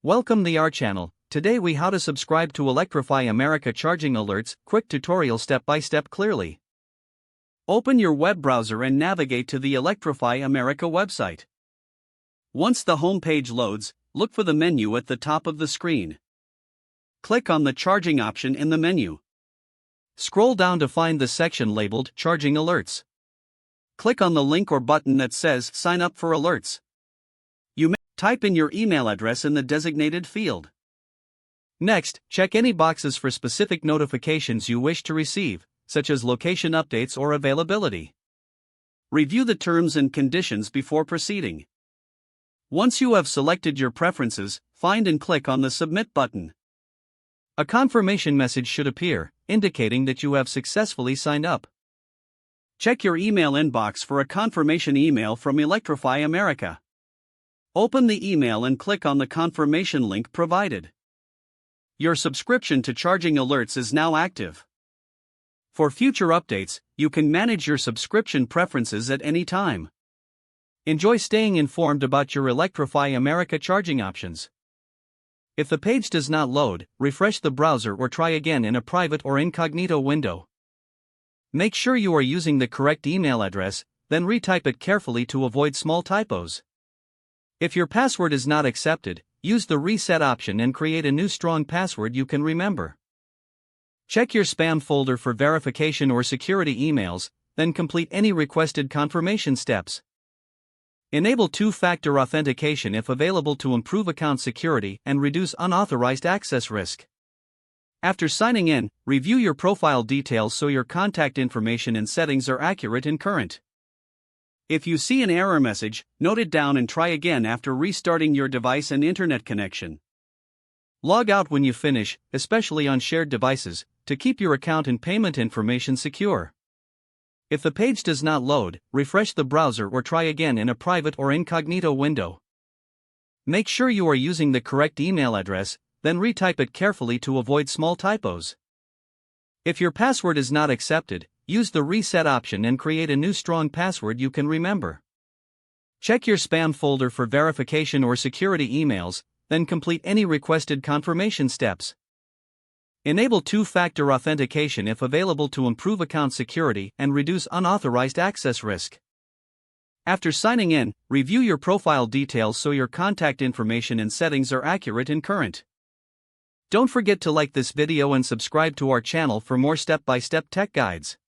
Welcome to our channel. Today we how to subscribe to Electrify America charging alerts, quick tutorial step by step clearly. Open your web browser and navigate to the Electrify America website. Once the home page loads, look for the menu at the top of the screen. Click on the charging option in the menu. Scroll down to find the section labeled Charging Alerts. Click on the link or button that says Sign up for alerts. You may type in your email address in the designated field. Next, check any boxes for specific notifications you wish to receive, such as location updates or availability. Review the terms and conditions before proceeding. Once you have selected your preferences, find and click on the Submit button. A confirmation message should appear, indicating that you have successfully signed up. Check your email inbox for a confirmation email from Electrify America. Open the email and click on the confirmation link provided. Your subscription to Charging Alerts is now active. For future updates, you can manage your subscription preferences at any time. Enjoy staying informed about your Electrify America charging options. If the page does not load, refresh the browser or try again in a private or incognito window. Make sure you are using the correct email address, then retype it carefully to avoid small typos. If your password is not accepted, use the reset option and create a new strong password you can remember. Check your spam folder for verification or security emails, then complete any requested confirmation steps. Enable two-factor authentication if available to improve account security and reduce unauthorized access risk. After signing in, review your profile details so your contact information and settings are accurate and current. If you see an error message, note it down and try again after restarting your device and internet connection. Log out when you finish, especially on shared devices, to keep your account and payment information secure. If the page does not load, refresh the browser or try again in a private or incognito window. Make sure you are using the correct email address, then retype it carefully to avoid small typos. If your password is not accepted, use the reset option and create a new strong password you can remember. Check your spam folder for verification or security emails, then complete any requested confirmation steps. Enable two-factor authentication if available to improve account security and reduce unauthorized access risk. After signing in, review your profile details so your contact information and settings are accurate and current. Don't forget to like this video and subscribe to our channel for more step-by-step tech guides.